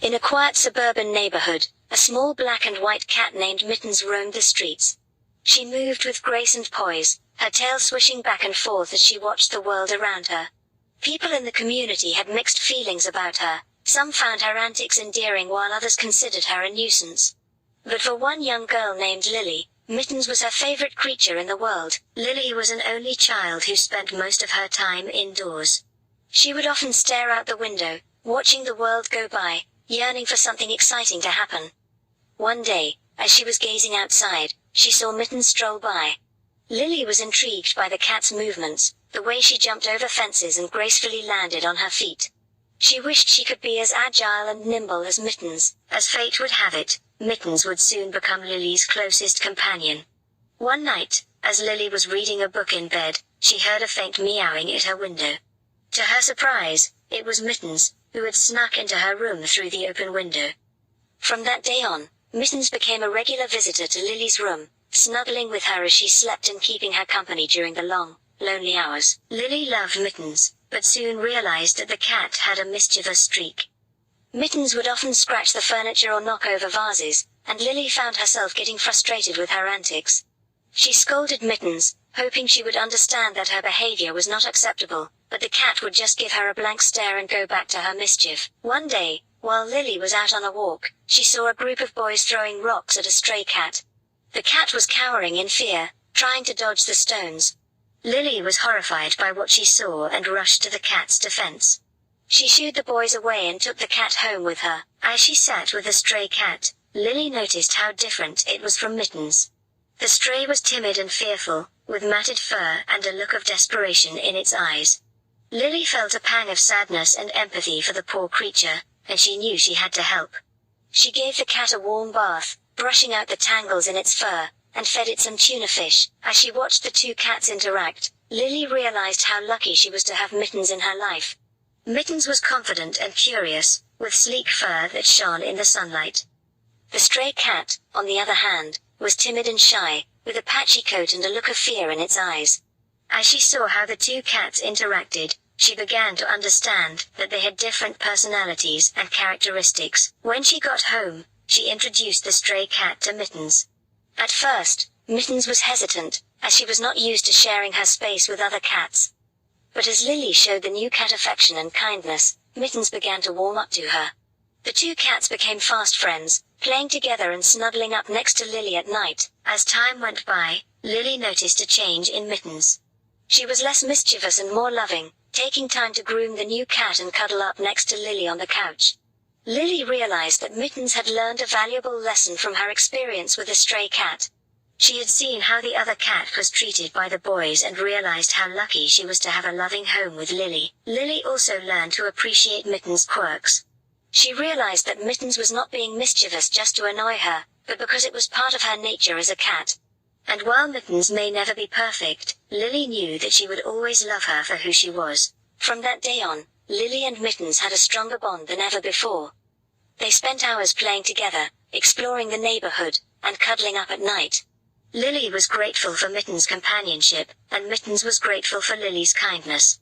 In a quiet suburban neighborhood, a small black and white cat named Mittens roamed the streets. She moved with grace and poise, her tail swishing back and forth as she watched the world around her. People in the community had mixed feelings about her. Some found her antics endearing while others considered her a nuisance. But for one young girl named Lily, Mittens was her favorite creature in the world. Lily was an only child who spent most of her time indoors. She would often stare out the window, watching the world go by, yearning for something exciting to happen. One day, as she was gazing outside, she saw Mittens stroll by. Lily was intrigued by the cat's movements, the way she jumped over fences and gracefully landed on her feet. She wished she could be as agile and nimble as Mittens. As fate would have it, Mittens would soon become Lily's closest companion. One night, as Lily was reading a book in bed, she heard a faint meowing at her window. To her surprise, it was Mittens, who had snuck into her room through the open window. From that day on, Mittens became a regular visitor to Lily's room, snuggling with her as she slept and keeping her company during the long, lonely hours. Lily loved Mittens, but soon realized that the cat had a mischievous streak. Mittens would often scratch the furniture or knock over vases, and Lily found herself getting frustrated with her antics. She scolded Mittens, hoping she would understand that her behavior was not acceptable, but the cat would just give her a blank stare and go back to her mischief. One day, while Lily was out on a walk, she saw a group of boys throwing rocks at a stray cat. The cat was cowering in fear, trying to dodge the stones. Lily was horrified by what she saw and rushed to the cat's defense. She shooed the boys away and took the cat home with her. As she sat with the stray cat, Lily noticed how different it was from Mittens. The stray was timid and fearful, with matted fur and a look of desperation in its eyes. Lily felt a pang of sadness and empathy for the poor creature, and she knew she had to help. She gave the cat a warm bath, brushing out the tangles in its fur, and fed it some tuna fish. As she watched the two cats interact, Lily realized how lucky she was to have Mittens in her life. Mittens was confident and curious, with sleek fur that shone in the sunlight. The stray cat, on the other hand, was timid and shy, with a patchy coat and a look of fear in its eyes. As she saw how the two cats interacted, she began to understand that they had different personalities and characteristics. When she got home, she introduced the stray cat to Mittens. At first, Mittens was hesitant, as she was not used to sharing her space with other cats. But as Lily showed the new cat affection and kindness, Mittens began to warm up to her. The two cats became fast friends, playing together and snuggling up next to Lily at night. As time went by, Lily noticed a change in Mittens. She was less mischievous and more loving, taking time to groom the new cat and cuddle up next to Lily on the couch. Lily realized that Mittens had learned a valuable lesson from her experience with the stray cat. She had seen how the other cat was treated by the boys and realized how lucky she was to have a loving home with Lily. Lily also learned to appreciate Mittens' quirks. She realized that Mittens was not being mischievous just to annoy her, but because it was part of her nature as a cat. And while Mittens may never be perfect, Lily knew that she would always love her for who she was. From that day on, Lily and Mittens had a stronger bond than ever before. They spent hours playing together, exploring the neighborhood, and cuddling up at night. Lily was grateful for Mittens' companionship, and Mittens was grateful for Lily's kindness.